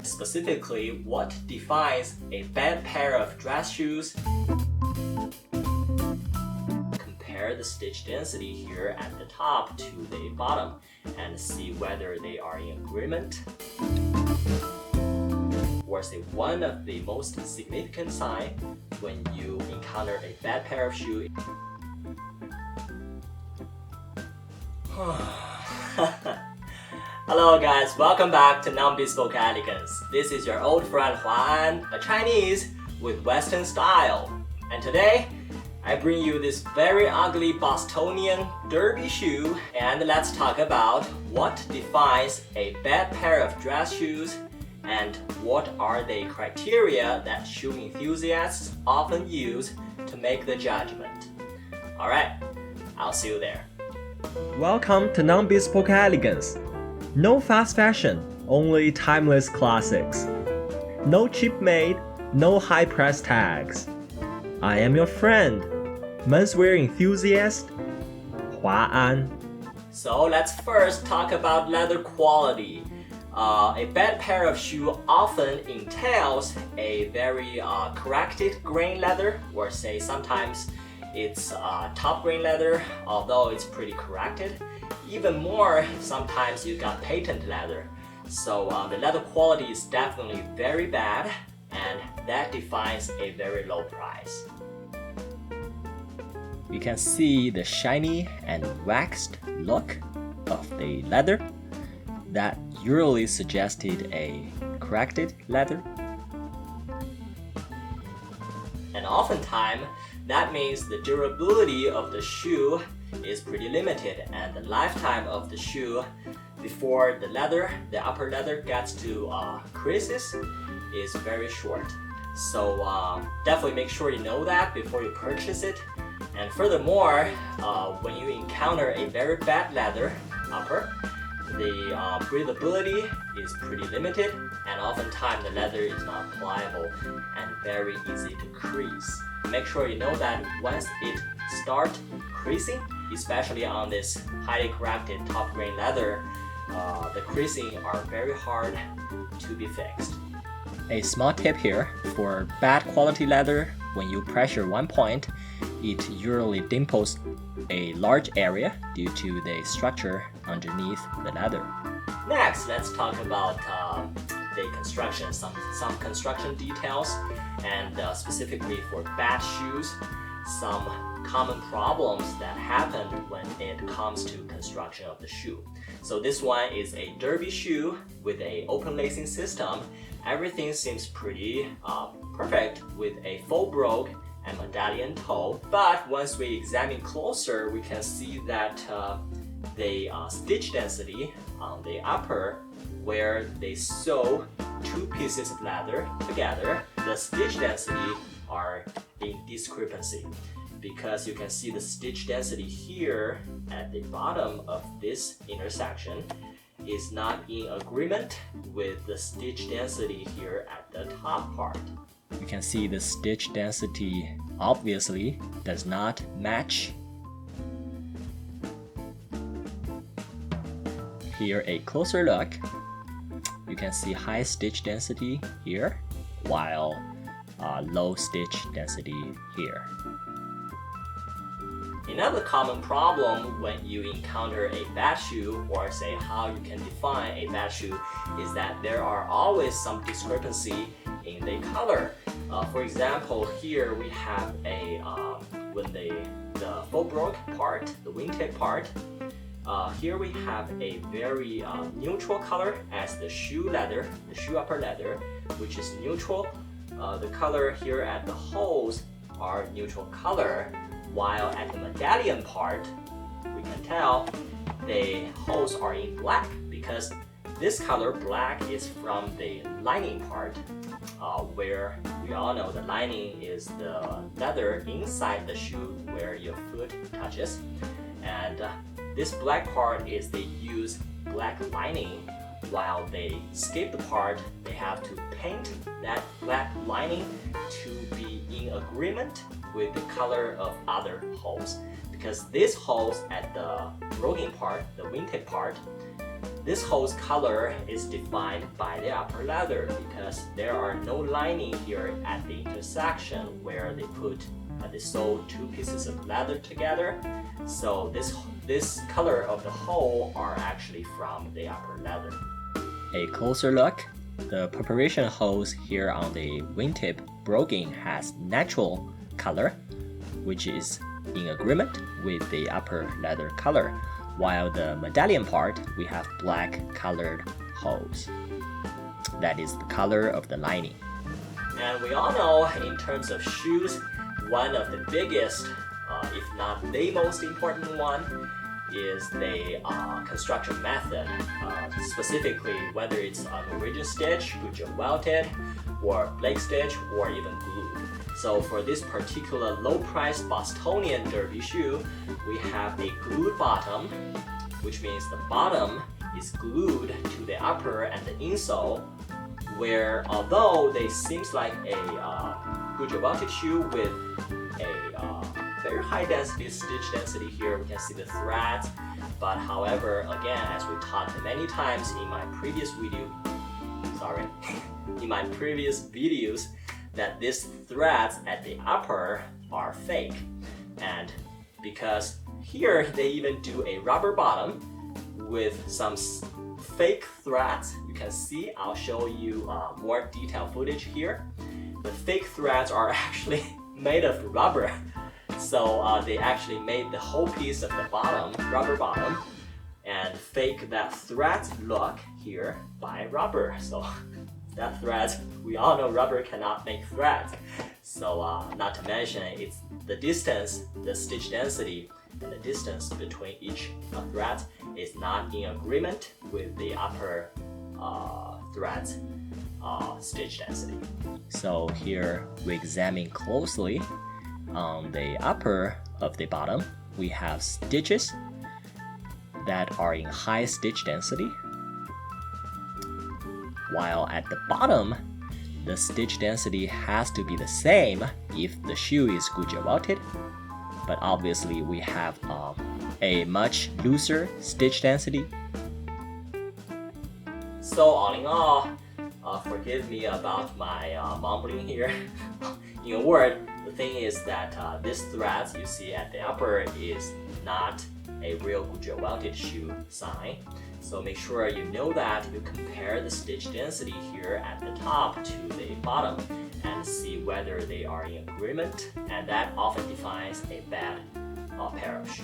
Specifically, what defines a bad pair of dress shoes? Compare the stitch density here at the top to the bottom and see whether they are in agreement. Or say one of the most significant signs when you encounter a bad pair of shoes. Hello guys, welcome back to Non-Bespoke Elegance. This is your old friend Huan, a Chinese with Western style. And today, I bring you this very ugly Bostonian derby shoe, and let's talk about what defines a bad pair of dress shoes and what are the criteria that shoe enthusiasts often use to make the judgment. Alright, I'll see you there. Welcome to Non-Bespoke Elegance. No fast fashion, only timeless classics. No cheap made, no high price tags. I am your friend, menswear enthusiast, Hua An. So let's first talk about leather quality. A bad pair of shoe often entails a very corrected grain leather, or say sometimes it's top grain leather, although it's pretty corrected. Even more, sometimes you got patent leather. So the leather quality is definitely very bad, and that defines a very low price. You can see the shiny and waxed look of the leather. That usually suggested a corrected leather. And oftentimes, that means the durability of the shoe is pretty limited, and the lifetime of the shoe before the upper leather gets to creases is very short. So definitely make sure you know that before you purchase it. And furthermore, when you encounter a very bad leather upper, the breathability is pretty limited, and oftentimes the leather is not pliable and very easy to crease. Make sure you know that once it starts creasing, especially on this highly corrected top grain leather, the creasing are very hard to be fixed. A small tip here, for bad quality leather, when you pressure one point, it usually dimples a large area due to the structure underneath the leather. Next, let's talk about the construction, some construction details, and specifically for bad shoes, some common problems that happen when it comes to construction of the shoe. So this one is a derby shoe with an open lacing system. Everything seems pretty perfect with a full brogue and medallion toe, but once we examine closer, we can see that the stitch density on the upper, where they sew two pieces of leather together, the stitch density are in discrepancy, because you can see the stitch density here at the bottom of this intersection is not in agreement with the stitch density here at the top part. You can see the stitch density obviously does not match. Here a closer look. You can see high stitch density here, while low stitch density here. Another common problem when you encounter a bad shoe, or say how you can define a bad shoe, is that there are always some discrepancy in the color. For example, here we have when the full brogue part, the wingtip part, here we have a very neutral color as the shoe leather, the shoe upper leather, which is neutral. The color here at the holes are neutral color, while at the medallion part, we can tell the holes are in black, because this color black is from the lining part, where we all know the lining is the leather inside the shoe where your foot touches, and this black part is they use black lining, while they skip the part, they have to paint that black lining to be in agreement with the color of other holes, because these holes at the broguing part, the wingtip part, this hole's color is defined by the upper leather because there are no lining here at the intersection where they sew two pieces of leather together. So this color of the hole are actually from the upper leather. A closer look, the perforation holes here on the wingtip broguing has natural color, which is in agreement with the upper leather color, while the medallion part we have black colored holes. That is the color of the lining. And we all know in terms of shoes, one of the biggest, if not the most important one, is the construction method, specifically whether it's an origin stitch, which are welted, or blade stitch, or even glued. So for this particular low-priced Bostonian derby shoe, we have a glued bottom, which means the bottom is glued to the upper and the insole, where although they seems like a good welted shoe with a very high density stitch density here, we can see the threads, but however, again, as we talked many times in my previous videos, that these threads at the upper are fake. And because here they even do a rubber bottom with some fake threads, you can see, I'll show you more detailed footage here. The fake threads are actually made of rubber. So they actually made the whole piece of the bottom, rubber bottom, and fake that thread look here by rubber. So that thread, we all know rubber cannot make threads. So not to mention, it's the distance, the stitch density, and the distance between each thread is not in agreement with the upper thread's stitch density. So here we examine closely. On the upper of the bottom, we have stitches that are in high stitch density, while at the bottom, the stitch density has to be the same if the shoe is Guja welted, but obviously we have a much looser stitch density. So all in all, forgive me about my mumbling here. In a word, the thing is that this threads you see at the upper is not a real Guja welted shoe sign. So make sure you know that you compare the stitch density here at the top to the bottom and see whether they are in agreement, and that often defines a bad pair of shoe.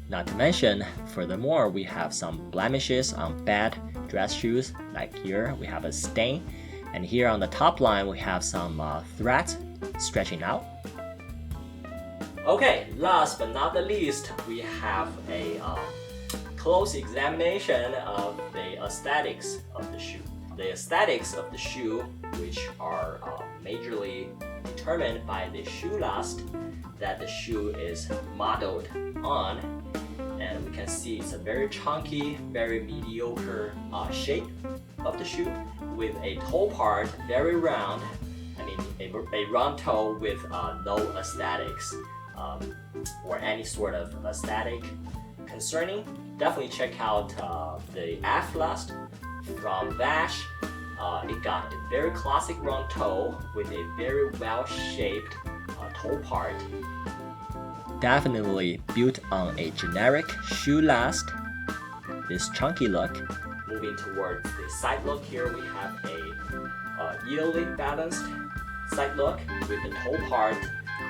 Not to mention, furthermore, we have some blemishes on bad dress shoes, like here we have a stain, and here on the top line we have some threads stretching out. Okay, last but not the least, we have a close examination of the aesthetics of the shoe. The aesthetics of the shoe, which are majorly determined by the shoe last that the shoe is modeled on, and we can see it's a very chunky, very mediocre shape of the shoe with a toe part very round. I mean a round toe with no aesthetics or any sort of aesthetic concerning. Definitely check out the Athlast from Vash. It got a very classic round toe with a very well-shaped toe part. Definitely built on a generic shoe last, this chunky look. Moving towards the side look here, we have a evenly balanced side look with the toe part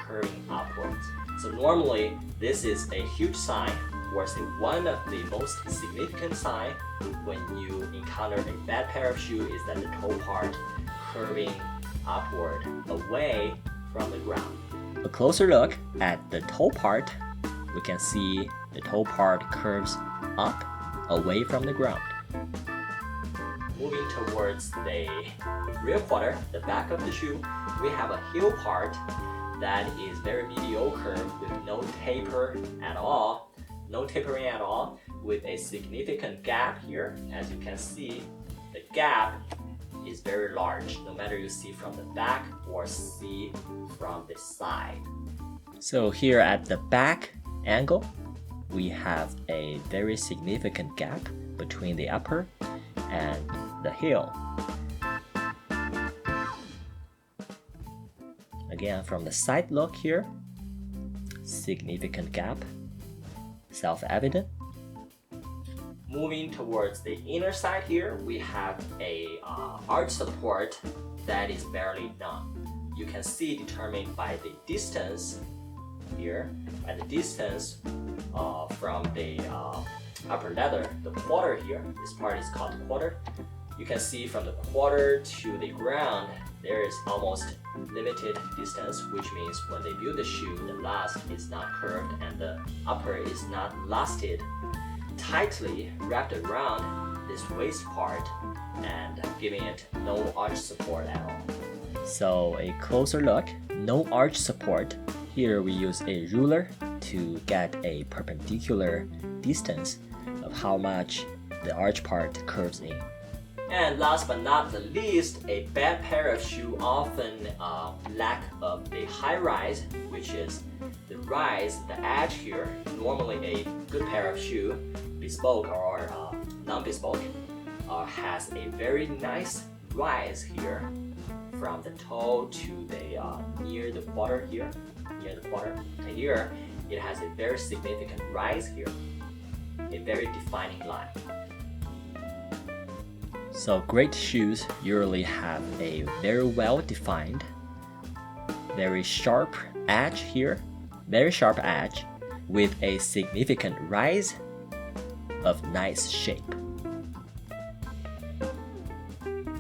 curving upwards. So normally this is a huge sign, or say one of the most significant sign when you encounter a bad pair of shoes is that the toe part curving upward away from the ground. A closer look at the toe part, we can see the toe part curves up away from the ground. Moving towards the rear quarter, the back of the shoe, we have a heel part that is very mediocre with no taper at all, no tapering at all, with a significant gap here. As you can see, the gap is very large, no matter you see from the back or see from the side. So here at the back angle, we have a very significant gap between the upper and the heel. Again, from the side look here, significant gap, self-evident. Moving towards the inner side here, we have a arch support that is barely none. You can see determined by the distance here, by the distance from the upper leather, the quarter here. This part is called the quarter. You can see from the quarter to the ground, there is almost limited distance, which means when they build the shoe, the last is not curved and the upper is not lasted tightly wrapped around this waist part and giving it no arch support at all. So a closer look, no arch support. Here we use a ruler to get a perpendicular distance of how much the arch part curves in. And last but not the least, a bad pair of shoe often lack of the high rise, which is the rise, the edge here. Normally a good pair of shoe, bespoke or non-bespoke, has a very nice rise here from the toe to the near the quarter here, near the quarter. And here it has a very significant rise here, a very defining line. So great shoes usually have a very well defined, very sharp edge here, very sharp edge with a significant rise of nice shape.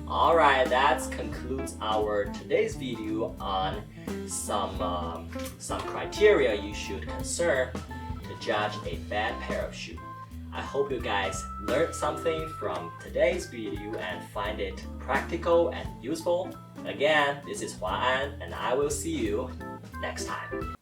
Alright, that concludes our today's video on some criteria you should consider to judge a bad pair of shoes. I hope you guys learned something from today's video and find it practical and useful. Again, this is Hua An, and I will see you next time.